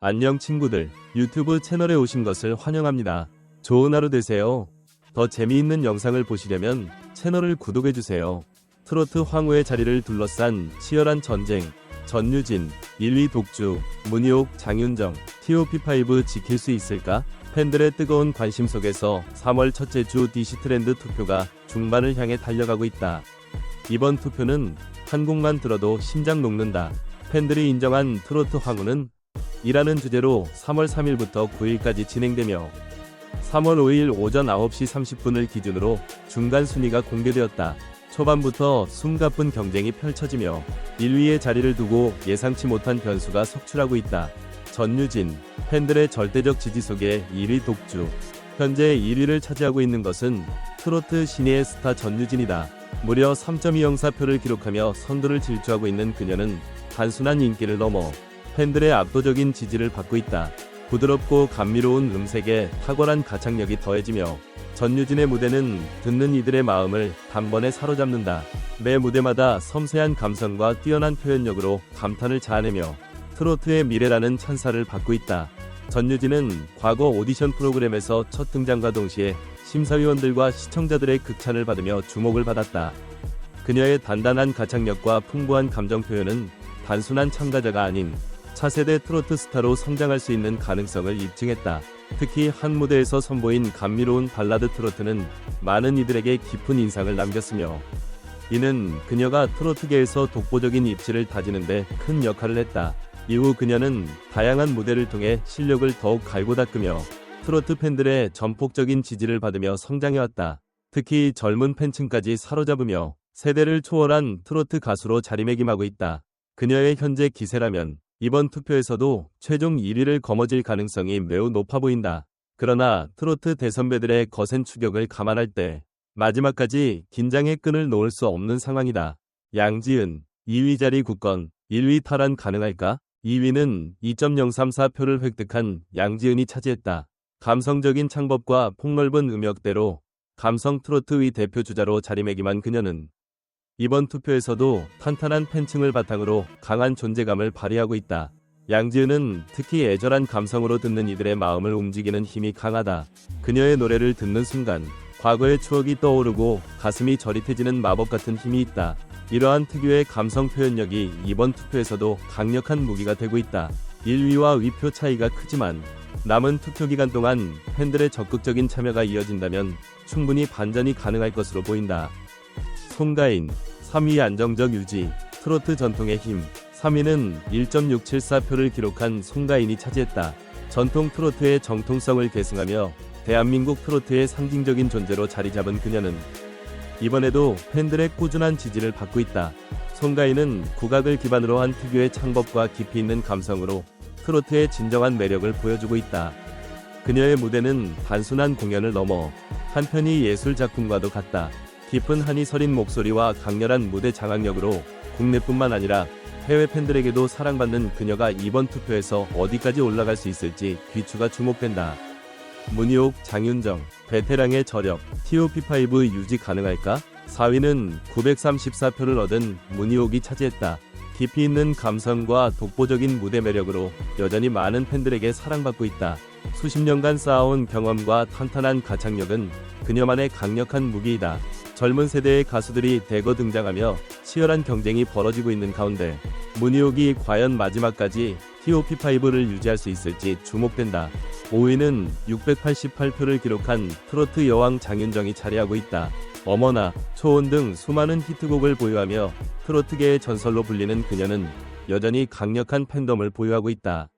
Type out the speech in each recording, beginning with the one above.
안녕 친구들, 유튜브 채널에 오신 것을 환영합니다. 좋은 하루 되세요. 더 재미있는 영상을 보시려면 채널을 구독해주세요. 트로트 황후의 자리를 둘러싼 치열한 전쟁, 전유진, 1위 독주, 문희옥, 장윤정, TOP5 지킬 수 있을까? 팬들의 뜨거운 관심 속에서 3월 첫째 주 DC 트렌드 투표가 중반을 향해 달려가고 있다. 이번 투표는 한 곡만 들어도 심장 녹는다. 팬들이 인정한 트로트 황후는 이라는 주제로 3월 3일부터 9일까지 진행되며 3월 5일 오전 9시 30분을 기준으로 중간 순위가 공개되었다. 초반부터 숨가쁜 경쟁이 펼쳐지며 1위의 자리를 두고 예상치 못한 변수가 속출하고 있다. 전유진, 팬들의 절대적 지지 속에 1위 독주. 현재 1위를 차지하고 있는 것은 트로트 신예의 스타 전유진이다. 무려 3.204표를 기록하며 선두를 질주하고 있는 그녀는 단순한 인기를 넘어 팬들의 압도적인 지지를 받고 있다. 부드럽고 감미로운 음색에 탁월한 가창력이 더해지며 전유진의 무대는 듣는 이들의 마음을 단번에 사로잡는다. 매 무대마다 섬세한 감성과 뛰어난 표현력으로 감탄을 자아내며 트로트의 미래라는 찬사를 받고 있다. 전유진은 과거 오디션 프로그램에서 첫 등장과 동시에 심사위원들과 시청자들의 극찬을 받으며 주목을 받았다. 그녀의 단단한 가창력과 풍부한 감정 표현은 단순한 참가자가 아닌 차세대 트로트 스타로 성장할 수 있는 가능성을 입증했다. 특히 한 무대에서 선보인 감미로운 발라드 트로트는 많은 이들에게 깊은 인상을 남겼으며 이는 그녀가 트로트계에서 독보적인 입지를 다지는데 큰 역할을 했다. 이후 그녀는 다양한 무대를 통해 실력을 더욱 갈고 닦으며 트로트 팬들의 전폭적인 지지를 받으며 성장해왔다. 특히 젊은 팬층까지 사로잡으며 세대를 초월한 트로트 가수로 자리매김하고 있다. 그녀의 현재 기세라면 이번 투표에서도 최종 1위를 거머쥘 가능성이 매우 높아 보인다. 그러나 트로트 대선배들의 거센 추격을 감안할 때 마지막까지 긴장의 끈을 놓을 수 없는 상황이다. 양지은, 2위 자리 굳건 1위 탈환 가능할까? 2위는 2.034표를 획득한 양지은이 차지했다. 감성적인 창법과 폭넓은 음역대로 감성 트로트의 대표 주자로 자리매김한 그녀는 이번 투표에서도 탄탄한 팬층을 바탕으로 강한 존재감을 발휘하고 있다. 양지은은 특히 애절한 감성으로 듣는 이들의 마음을 움직이는 힘이 강하다. 그녀의 노래를 듣는 순간 과거의 추억이 떠오르고 가슴이 저릿해지는 마법 같은 힘이 있다. 이러한 특유의 감성 표현력이 이번 투표에서도 강력한 무기가 되고 있다. 1위와 위표 차이가 크지만 남은 투표 기간 동안 팬들의 적극적인 참여가 이어진다면 충분히 반전이 가능할 것으로 보인다. 송가인, 3위 안정적 유지, 트로트 전통의 힘. 3위는 1.674표를 기록한 송가인이 차지했다. 전통 트로트의 정통성을 계승하며 대한민국 트로트의 상징적인 존재로 자리잡은 그녀는 이번에도 팬들의 꾸준한 지지를 받고 있다. 송가인은 국악을 기반으로 한 특유의 창법과 깊이 있는 감성으로 트로트의 진정한 매력을 보여주고 있다. 그녀의 무대는 단순한 공연을 넘어 한편의 예술 작품과도 같다. 깊은 한이 서린 목소리와 강렬한 무대 장악력으로 국내뿐만 아니라 해외 팬들에게도 사랑받는 그녀가 이번 투표에서 어디까지 올라갈 수 있을지 귀추가 주목된다. 문희옥, 장윤정, 베테랑의 저력, TOP5 유지 가능할까? 4위는 934표를 얻은 문희옥이 차지했다. 깊이 있는 감성과 독보적인 무대 매력으로 여전히 많은 팬들에게 사랑받고 있다. 수십 년간 쌓아온 경험과 탄탄한 가창력은 그녀만의 강력한 무기이다. 젊은 세대의 가수들이 대거 등장하며 치열한 경쟁이 벌어지고 있는 가운데 문희옥이 과연 마지막까지 TOP5를 유지할 수 있을지 주목된다. 5위는 688표를 기록한 트로트 여왕 장윤정이 자리하고 있다. 어머나, 초혼 등 수많은 히트곡을 보유하며 트로트계의 전설로 불리는 그녀는 여전히 강력한 팬덤을 보유하고 있다.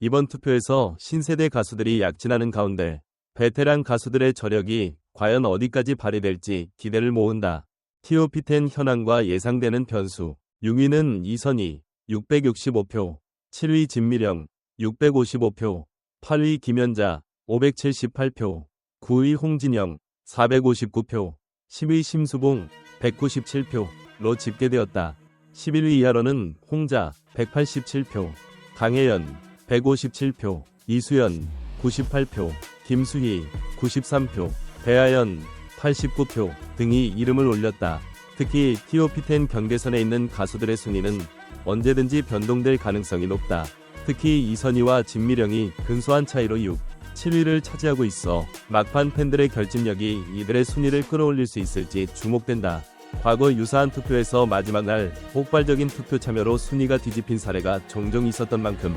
이번 투표에서 신세대 가수들이 약진하는 가운데 베테랑 가수들의 저력이 과연 어디까지 발휘될지 기대를 모은다. TOP10 현황과 예상되는 변수. 6위는 이선희, 665표, 7위 진미령, 655표, 8위 김연자, 578표, 9위 홍진영, 459표, 10위 심수봉, 197표로 집계되었다. 11위 이하로는 홍자, 187표, 강혜연, 157표, 이수연, 98표, 김수희, 93표, 배아연, 89표 등이 이름을 올렸다. 특히 TOP10 경계선에 있는 가수들의 순위는 언제든지 변동될 가능성이 높다. 특히 이선희와 진미령이 근소한 차이로 6, 7위를 차지하고 있어 막판 팬들의 결집력이 이들의 순위를 끌어올릴 수 있을지 주목된다. 과거 유사한 투표에서 마지막 날 폭발적인 투표 참여로 순위가 뒤집힌 사례가 종종 있었던 만큼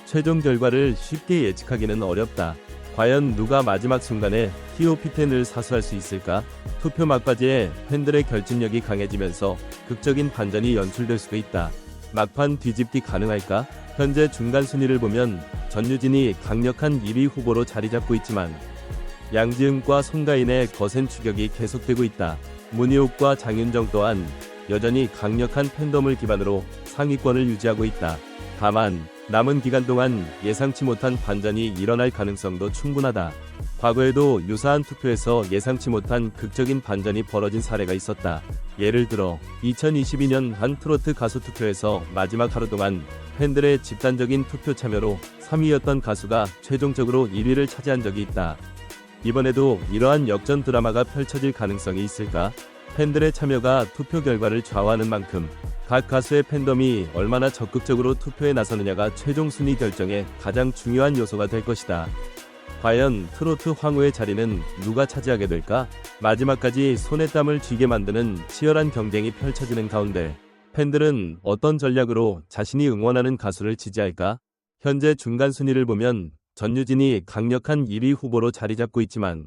최종 결과를 쉽게 예측하기는 어렵다. 과연 누가 마지막 순간에 TOP10을 사수할 수 있을까? 투표 막바지에 팬들의 결집력이 강해지면서 극적인 반전이 연출될 수도 있다. 막판 뒤집기 가능할까? 현재 중간 순위를 보면 전유진이 강력한 1위 후보로 자리 잡고 있지만 양지은과 송가인의 거센 추격이 계속되고 있다. 문희옥과 장윤정 또한 여전히 강력한 팬덤을 기반으로 상위권을 유지하고 있다. 다만 남은 기간 동안 예상치 못한 반전이 일어날 가능성도 충분하다. 과거에도 유사한 투표에서 예상치 못한 극적인 반전이 벌어진 사례가 있었다. 예를 들어 2022년 한 트로트 가수 투표에서 마지막 하루 동안 팬들의 집단적인 투표 참여로 3위였던 가수가 최종적으로 1위를 차지한 적이 있다. 이번에도 이러한 역전 드라마가 펼쳐질 가능성이 있을까? 팬들의 참여가 투표 결과를 좌우하는 만큼 각 가수의 팬덤이 얼마나 적극적으로 투표에 나서느냐가 최종 순위 결정에 가장 중요한 요소가 될 것이다. 과연 트로트 황후의 자리는 누가 차지하게 될까? 마지막까지 손에 땀을 쥐게 만드는 치열한 경쟁이 펼쳐지는 가운데 팬들은 어떤 전략으로 자신이 응원하는 가수를 지지할까? 현재 중간 순위를 보면 전유진이 강력한 1위 후보로 자리 잡고 있지만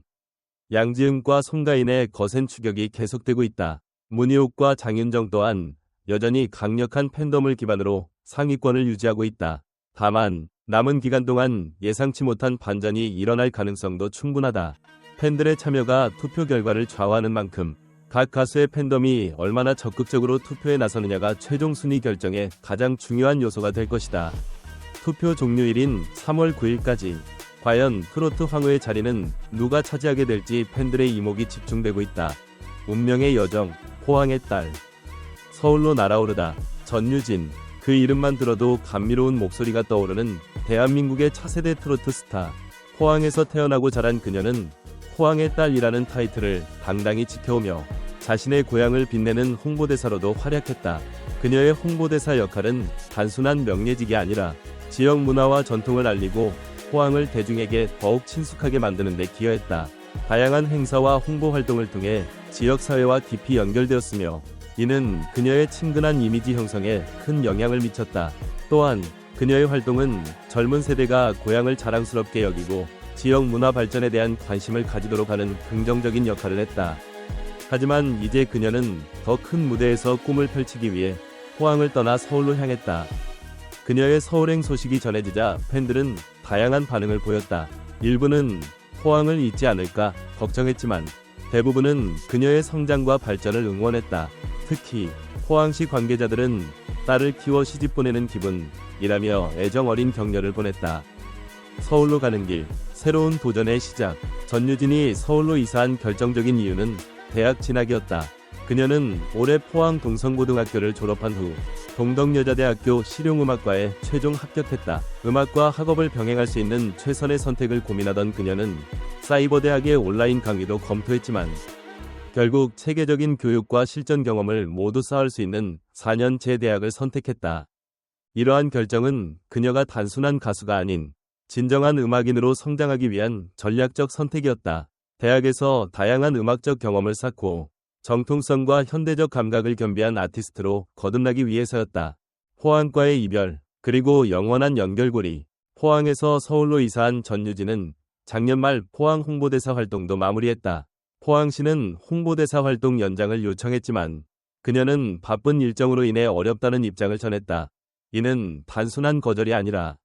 양지은과 송가인의 거센 추격이 계속되고 있다. 문희옥과 장윤정 또한 여전히 강력한 팬덤을 기반으로 상위권을 유지하고 있다. 다만 남은 기간 동안 예상치 못한 반전이 일어날 가능성도 충분하다. 팬들의 참여가 투표 결과를 좌우하는 만큼 각 가수의 팬덤이 얼마나 적극적으로 투표에 나서느냐가 최종 순위 결정에 가장 중요한 요소가 될 것이다. 투표 종료일인 3월 9일까지 과연 트로트 황후의 자리는 누가 차지하게 될지 팬들의 이목이 집중되고 있다. 운명의 여정, 포항의 딸. 서울로 날아오르다. 전유진. 그 이름만 들어도 감미로운 목소리가 떠오르는 대한민국의 차세대 트로트 스타. 포항에서 태어나고 자란 그녀는 포항의 딸이라는 타이틀을 당당히 지켜오며 자신의 고향을 빛내는 홍보대사로도 활약했다. 그녀의 홍보대사 역할은 단순한 명예직이 아니라 지역 문화와 전통을 알리고 포항을 대중에게 더욱 친숙하게 만드는 데 기여했다. 다양한 행사와 홍보 활동을 통해 지역사회와 깊이 연결되었으며 이는 그녀의 친근한 이미지 형성에 큰 영향을 미쳤다. 또한 그녀의 활동은 젊은 세대가 고향을 자랑스럽게 여기고 지역 문화 발전에 대한 관심을 가지도록 하는 긍정적인 역할을 했다. 하지만 이제 그녀는 더 큰 무대에서 꿈을 펼치기 위해 포항을 떠나 서울로 향했다. 그녀의 서울행 소식이 전해지자 팬들은 다양한 반응을 보였다. 일부는 포항을 잊지 않을까 걱정했지만 대부분은 그녀의 성장과 발전을 응원했다. 특히 포항시 관계자들은 딸을 키워 시집 보내는 기분이라며 애정 어린 격려를 보냈다. 서울로 가는 길, 새로운 도전의 시작. 전유진이 서울로 이사한 결정적인 이유는 대학 진학이었다. 그녀는 올해 포항 동성고등학교를 졸업한 후 동덕여자대학교 실용음악과에 최종 합격했다. 음악과 학업을 병행할 수 있는 최선의 선택을 고민하던 그녀는 사이버대학의 온라인 강의도 검토했지만 결국 체계적인 교육과 실전 경험을 모두 쌓을 수 있는 4년제 대학을 선택했다. 이러한 결정은 그녀가 단순한 가수가 아닌 진정한 음악인으로 성장하기 위한 전략적 선택이었다. 대학에서 다양한 음악적 경험을 쌓고 정통성과 현대적 감각을 겸비한 아티스트로 거듭나기 위해서였다. 포항과의 이별, 그리고 영원한 연결고리. 포항에서 서울로 이사한 전유진은 작년 말 포항 홍보대사 활동도 마무리했다. 포항시는 홍보대사 활동 연장을 요청했지만 그녀는 바쁜 일정으로 인해 어렵다는 입장을 전했다. 이는 단순한 거절이 아니라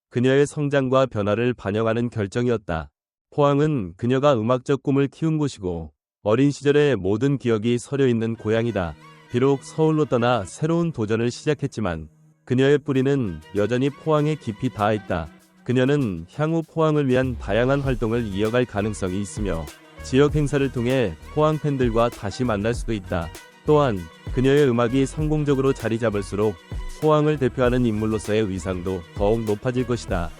그녀의 성장과 변화를 반영하는 결정이었다. 포항은 그녀가 음악적 꿈을 키운 곳이고 어린 시절의 모든 기억이 서려있는 고향이다. 비록 서울로 떠나 새로운 도전을 시작했지만 그녀의 뿌리는 여전히 포항에 깊이 닿아있다. 그녀는 향후 포항을 위한 다양한 활동을 이어갈 가능성이 있으며 지역 행사를 통해 포항 팬들과 다시 만날 수도 있다. 또한 그녀의 음악이 성공적으로 자리 잡을수록 포항을 대표하는 인물로서의 위상도 더욱 높아질 것이다.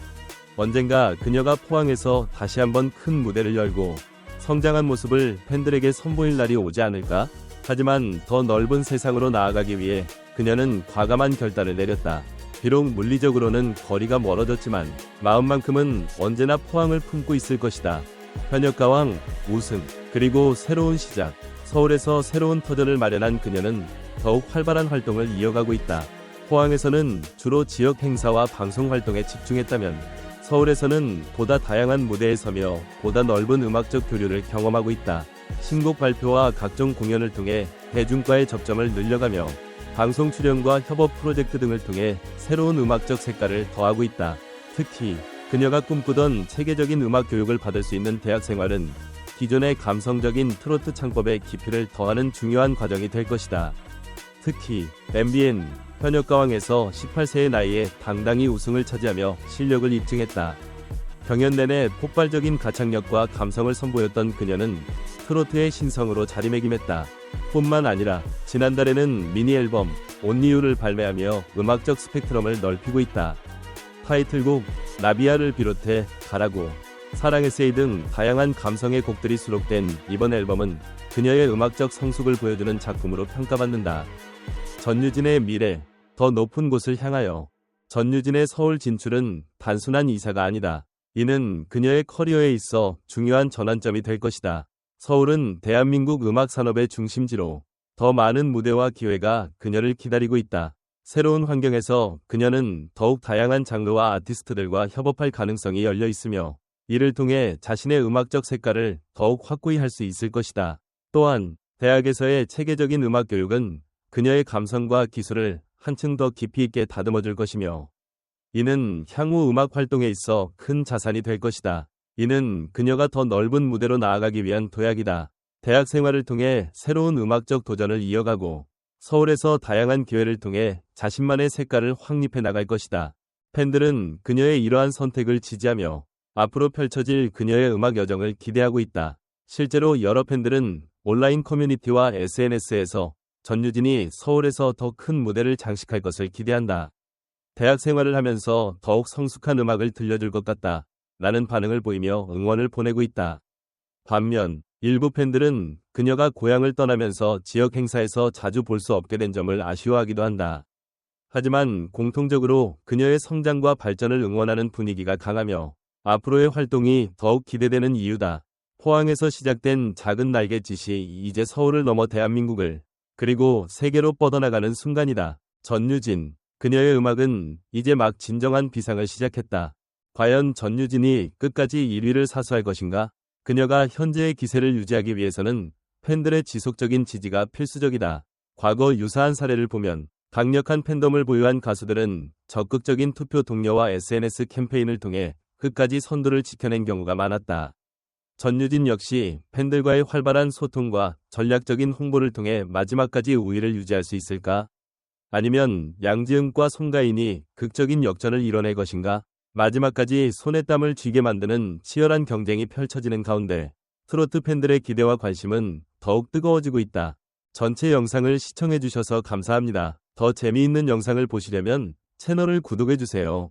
언젠가 그녀가 포항에서 다시 한번 큰 무대를 열고 성장한 모습을 팬들에게 선보일 날이 오지 않을까? 하지만 더 넓은 세상으로 나아가기 위해 그녀는 과감한 결단을 내렸다. 비록 물리적으로는 거리가 멀어졌지만 마음만큼은 언제나 포항을 품고 있을 것이다. 현역가왕, 우승, 그리고 새로운 시작. 서울에서 새로운 터전을 마련한 그녀는 더욱 활발한 활동을 이어가고 있다. 포항에서는 주로 지역 행사와 방송 활동에 집중했다면 서울에서는 보다 다양한 무대에 서며 보다 넓은 음악적 교류를 경험하고 있다. 신곡 발표와 각종 공연을 통해 대중과의 접점을 늘려가며 방송 출연과 협업 프로젝트 등을 통해 새로운 음악적 색깔을 더하고 있다. 특히 그녀가 꿈꾸던 체계적인 음악 교육을 받을 수 있는 대학 생활은 기존의 감성적인 트로트 창법에 깊이를 더하는 중요한 과정이 될 것이다. 특히 MBN 현역가왕에서 18세의 나이에 당당히 우승을 차지하며 실력을 입증했다. 경연 내내 폭발적인 가창력과 감성을 선보였던 그녀는 트로트의 신성으로 자리매김했다. 뿐만 아니라 지난달에는 미니 앨범 온리유를 발매하며 음악적 스펙트럼을 넓히고 있다. 타이틀곡 나비야를 비롯해 가라고, 사랑에세이 등 다양한 감성의 곡들이 수록된 이번 앨범은 그녀의 음악적 성숙을 보여주는 작품으로 평가받는다. 전유진의 미래, 더 높은 곳을 향하여. 전유진의 서울 진출은 단순한 이사가 아니다. 이는 그녀의 커리어에 있어 중요한 전환점이 될 것이다. 서울은 대한민국 음악 산업의 중심지로 더 많은 무대와 기회가 그녀를 기다리고 있다. 새로운 환경에서 그녀는 더욱 다양한 장르와 아티스트들과 협업할 가능성이 열려 있으며 이를 통해 자신의 음악적 색깔을 더욱 확고히 할 수 있을 것이다. 또한 대학에서의 체계적인 음악 교육은 그녀의 감성과 기술을 한층 더 깊이 있게 다듬어줄 것이며 이는 향후 음악 활동에 있어 큰 자산이 될 것이다. 이는 그녀가 더 넓은 무대로 나아가기 위한 도약이다. 대학 생활을 통해 새로운 음악적 도전을 이어가고 서울에서 다양한 기회를 통해 자신만의 색깔을 확립해 나갈 것이다. 팬들은 그녀의 이러한 선택을 지지하며 앞으로 펼쳐질 그녀의 음악 여정을 기대하고 있다. 실제로 여러 팬들은 온라인 커뮤니티와 SNS에서 전유진이 서울에서 더 큰 무대를 장식할 것을 기대한다. 대학 생활을 하면서 더욱 성숙한 음악을 들려줄 것 같다. 라는 반응을 보이며 응원을 보내고 있다. 반면 일부 팬들은 그녀가 고향을 떠나면서 지역 행사에서 자주 볼 수 없게 된 점을 아쉬워하기도 한다. 하지만 공통적으로 그녀의 성장과 발전을 응원하는 분위기가 강하며 앞으로의 활동이 더욱 기대되는 이유다. 포항에서 시작된 작은 날갯짓이 이제 서울을 넘어 대한민국을 그리고 세계로 뻗어나가는 순간이다. 전유진, 그녀의 음악은 이제 막 진정한 비상을 시작했다. 과연 전유진이 끝까지 1위를 사수할 것인가? 그녀가 현재의 기세를 유지하기 위해서는 팬들의 지속적인 지지가 필수적이다. 과거 유사한 사례를 보면 강력한 팬덤을 보유한 가수들은 적극적인 투표 동료와 SNS 캠페인을 통해 끝까지 선두를 지켜낸 경우가 많았다. 전유진 역시 팬들과의 활발한 소통과 전략적인 홍보를 통해 마지막까지 우위를 유지할 수 있을까? 아니면 양지은과 송가인이 극적인 역전을 이뤄낼 것인가? 마지막까지 손에 땀을 쥐게 만드는 치열한 경쟁이 펼쳐지는 가운데 트로트 팬들의 기대와 관심은 더욱 뜨거워지고 있다. 전체 영상을 시청해주셔서 감사합니다. 더 재미있는 영상을 보시려면 채널을 구독해주세요.